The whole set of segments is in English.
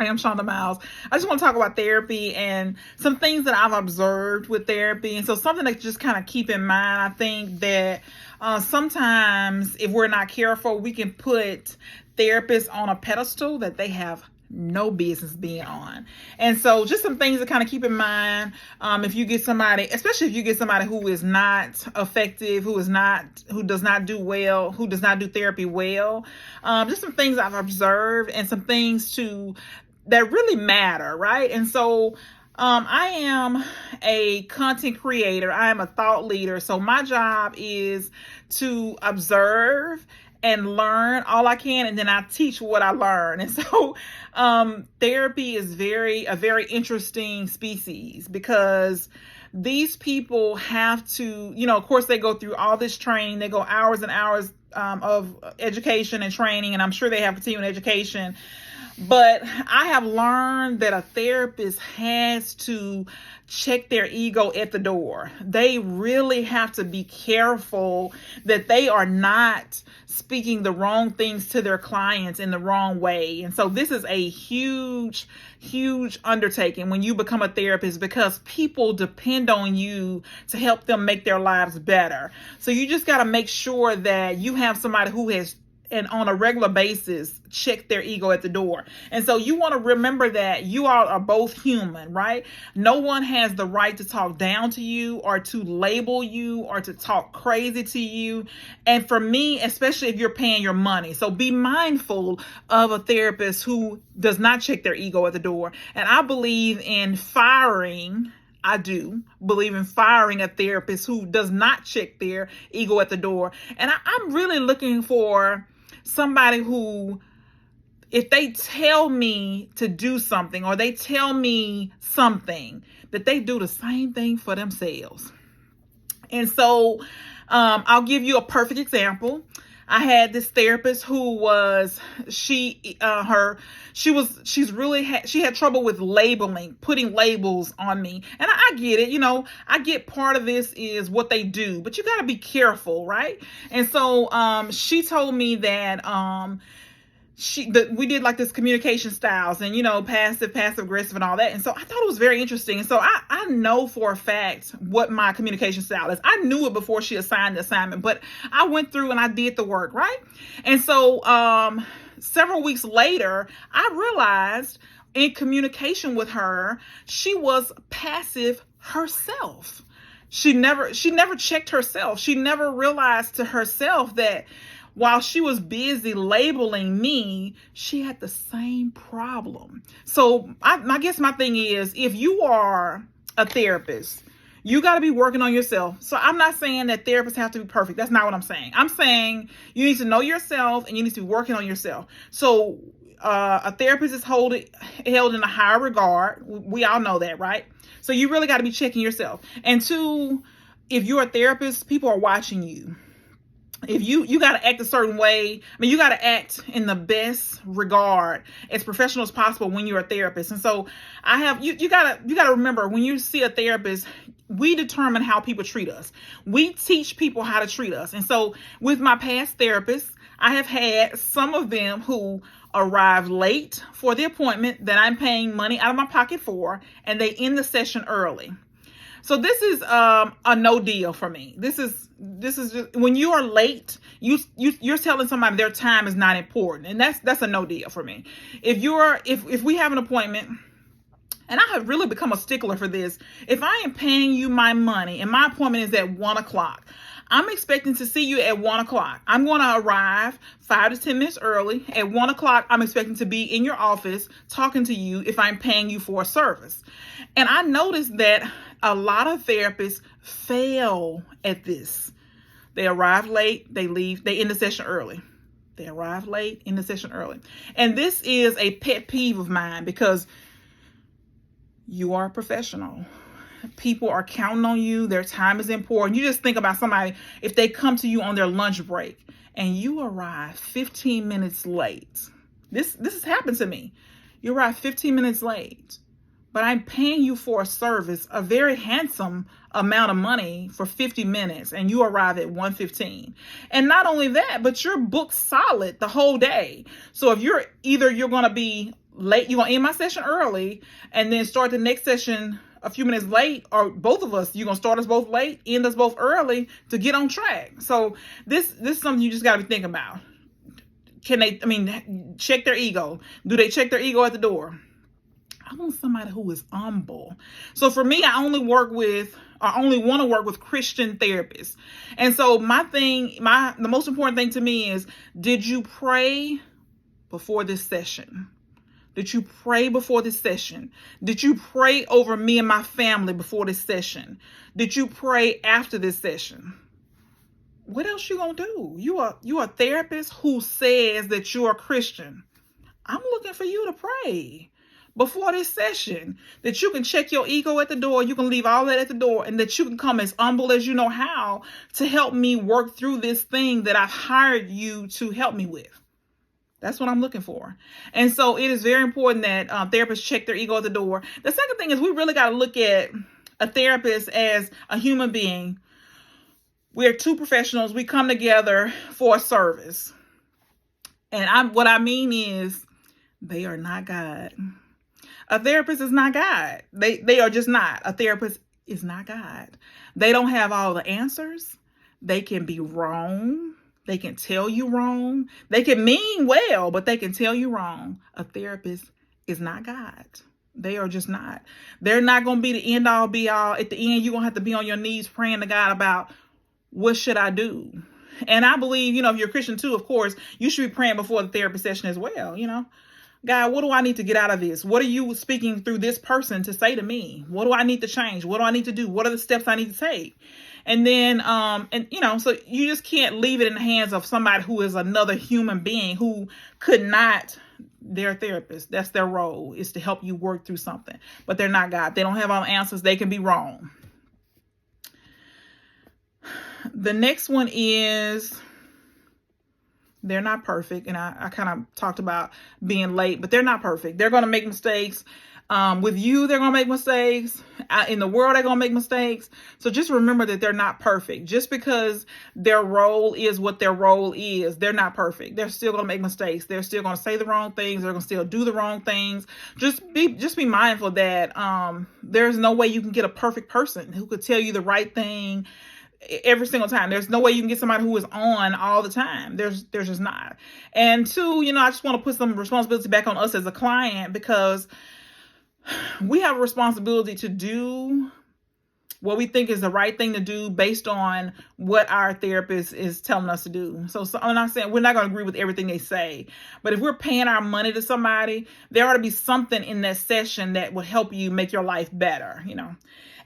Hi, I'm Shonda Miles. I just want to talk about therapy and some things that I've observed with therapy. And so something to just kind of keep in mind, I think that sometimes if we're not careful, we can put therapists on a pedestal that they have no business being on. And so just some things to kind of keep in mind. If you get somebody, especially if you get somebody who is not effective, who does not do well, who does not do therapy well, just some things I've observed and some things that really matter, right? And so I am a content creator. I am a thought leader. So my job is to observe and learn all I can, and then I teach what I learn. And so therapy is a very interesting species, because these people have to, of course, they go through all this training. They go hours and hours of education and training, and I'm sure they have continuing education. But I have learned that a therapist has to check their ego at the door. They really have to be careful that they are not speaking the wrong things to their clients in the wrong way. And so this is a huge, huge undertaking when you become a therapist, because people depend on you to help them make their lives better. So you just got to make sure that you have somebody who has, and on a regular basis, check their ego at the door. And so you want to remember that you all are both human, right? No one has the right to talk down to you or to label you or to talk crazy to you. And for me, especially if you're paying your money. So be mindful of a therapist who does not check their ego at the door. And I believe in firing. I do believe in firing a therapist who does not check their ego at the door. And I'm really looking for somebody who, if they tell me to do something or they tell me something, that they do the same thing for themselves. And so I'll give you a perfect example. I had this therapist who she had trouble with labeling, putting labels on me. And I get it, I get part of this is what they do, but you got to be careful, right? And so she told me that we did like this communication styles and, passive aggressive and all that. And so I thought it was very interesting. And so I know for a fact what my communication style is. I knew it before she assigned the assignment, but I went through and I did the work, right? And so several weeks later, I realized in communication with her, she was passive herself. She never checked herself. She never realized to herself that while she was busy labeling me, she had the same problem. So I guess my thing is, if you are a therapist, you got to be working on yourself. So I'm not saying that therapists have to be perfect. That's not what I'm saying. I'm saying you need to know yourself and you need to be working on yourself. So a therapist is held in a higher regard. We all know that, right? So you really got to be checking yourself. And two, if you're a therapist, people are watching you. If you got to act a certain way, you got to act in the best regard, as professional as possible when you're a therapist. And so you got to remember, when you see a therapist, we determine how people treat us. We teach people how to treat us. And so with my past therapists, I have had some of them who arrive late for the appointment that I'm paying money out of my pocket for, and they end the session early. So this is a no deal for me. This is just, when you are late, you're telling somebody their time is not important, and that's a no deal for me. If we have an appointment, and I have really become a stickler for this. If I am paying you my money and my appointment is at 1:00, I'm expecting to see you at 1:00. I'm going to arrive 5 to 10 minutes early. At 1:00, I'm expecting to be in your office talking to you if I'm paying you for a service. And I noticed that a lot of therapists fail at this. They arrive late, they leave, they end the session early. They arrive late, end the session early. And this is a pet peeve of mine, because you are a professional. People are counting on you. Their time is important. You just think about somebody, if they come to you on their lunch break and you arrive 15 minutes late. This has happened to me. You arrive 15 minutes late, but I'm paying you for a service, a very handsome amount of money for 50 minutes, and you arrive at 1:15. And not only that, but you're booked solid the whole day. So if you're going to be late. You're gonna end my session early and then start the next session a few minutes late, or both of us, you're gonna start us both late, end us both early to get on track. So this is something you just gotta be thinking about. Can they, check their ego? Do they check their ego at the door? I want somebody who is humble. So for me, I only want to work with Christian therapists. And so the most important thing to me is, did you pray before this session? Did you pray before this session? Did you pray over me and my family before this session? Did you pray after this session? What else you gonna do? You a therapist who says that you're a Christian. I'm looking for you to pray before this session, that you can check your ego at the door, you can leave all that at the door, and that you can come as humble as you know how to help me work through this thing that I've hired you to help me with. That's what I'm looking for. And so it is very important that therapists check their ego at the door. The second thing is, we really got to look at a therapist as a human being. We're two professionals. We come together for a service. And what I mean is, they are not God. A therapist is not God. They are just not. A therapist is not God. They don't have all the answers. They can be wrong. They can tell you wrong. They can mean well, but they can tell you wrong. A therapist is not God. They are just not. They're not going to be the end all be all. At the end, you're going to have to be on your knees praying to God about, what should I do? And I believe, if you're a Christian too, of course, you should be praying before the therapy session as well. God, what do I need to get out of this? What are you speaking through this person to say to me? What do I need to change? What do I need to do? What are the steps I need to take? And then, so you just can't leave it in the hands of somebody who is another human being who could not, they're a therapist. That's their role, is to help you work through something, but they're not God. They don't have all the answers. They can be wrong. The next one is, they're not perfect. And I kind of talked about being late, but they're not perfect. They're going to make mistakes. With you, they're going to make mistakes. In the world, they're going to make mistakes. So just remember that they're not perfect. Just because their role is what their role is, they're not perfect. They're still going to make mistakes. They're still going to say the wrong things. They're going to still do the wrong things. Just be mindful that there's no way you can get a perfect person who could tell you the right thing every single time. There's no way you can get somebody who is on all the time. There's just not. And two, I just want to put some responsibility back on us as a client, because we have a responsibility to do what we think is the right thing to do based on what our therapist is telling us to do. So I'm not saying we're not going to agree with everything they say, but if we're paying our money to somebody, there ought to be something in that session that will help you make your life better,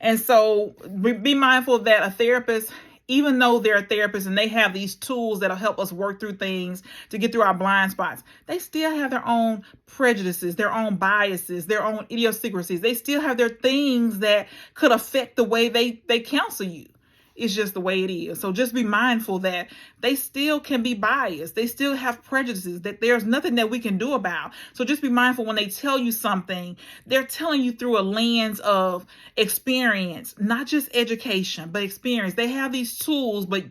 And so be mindful that a therapist, even though they're a therapist and they have these tools that'll help us work through things to get through our blind spots, they still have their own prejudices, their own biases, their own idiosyncrasies. They still have their things that could affect the way they counsel you. It's just the way it is. So just be mindful that they still can be biased. They still have prejudices that there's nothing that we can do about. So just be mindful when they tell you something, they're telling you through a lens of experience, not just education, but experience. They have these tools, but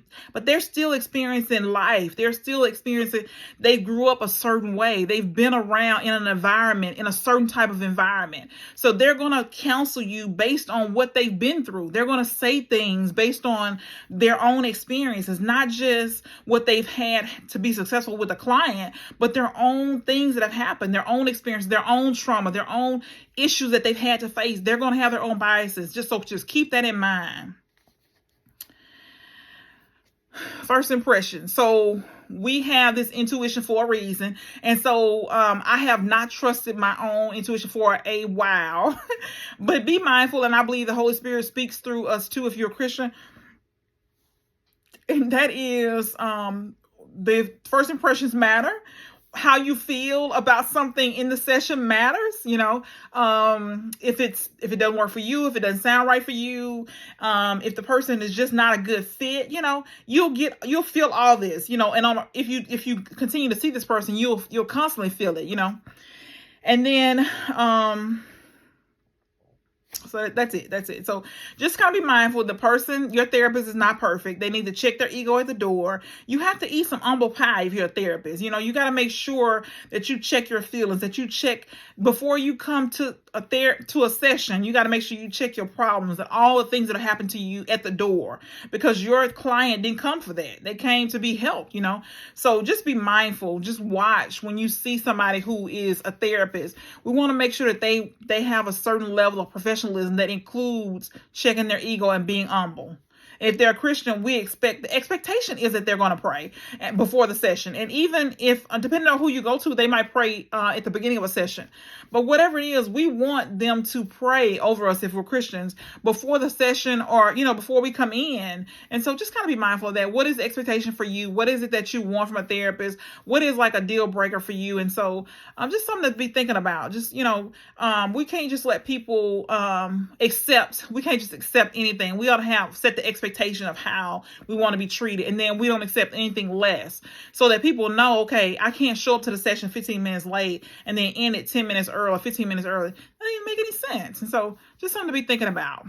they're still experiencing life. They're still experiencing, they grew up a certain way. They've been around in an environment, in a certain type of environment. So they're going to counsel you based on what they've been through. They're going to say things based on their own experiences, not just what they've had to be successful with a client, but their own things that have happened, their own experience, their own trauma, their own issues that they've had to face. They're going to have their own biases. Just keep that in mind. First impression. So we have this intuition for a reason. And so I have not trusted my own intuition for a while, but be mindful. And I believe the Holy Spirit speaks through us too, if you're a Christian. And that is, the first impressions matter. How you feel about something in the session matters. If it doesn't work for you, if it doesn't sound right for you, if the person is just not a good fit, you'll feel all this, and if you continue to see this person, you'll constantly feel it, And then, So that's it. That's it. So just kind of be mindful. The person, your therapist, is not perfect. They need to check their ego at the door. You have to eat some humble pie if you're a therapist. You know, you got to make sure that you check your feelings, that you check before you come to a session. You got to make sure you check your problems and all the things that have happened to you at the door, because your client didn't come for that. They came to be helped, you know. So just be mindful. Just watch when you see somebody who is a therapist. We want to make sure that they have a certain level of professionalism that includes checking their ego and being humble. If they're a Christian, the expectation is that they're going to pray before the session. And even if, depending on who you go to, they might pray at the beginning of a session. But whatever it is, we want them to pray over us if we're Christians before the session, or, you know, before we come in. And so just kind of be mindful of that. What is the expectation for you? What is it that you want from a therapist? What is like a deal breaker for you? And so just something to be thinking about. Just, you know, we can't just let people we can't just accept anything. We ought to set the expectation of how we want to be treated, and then we don't accept anything less, so that people know, okay, I can't show up to the session 15 minutes late and then end it 10 minutes early or 15 minutes early. That doesn't even make any sense. And so just something to be thinking about.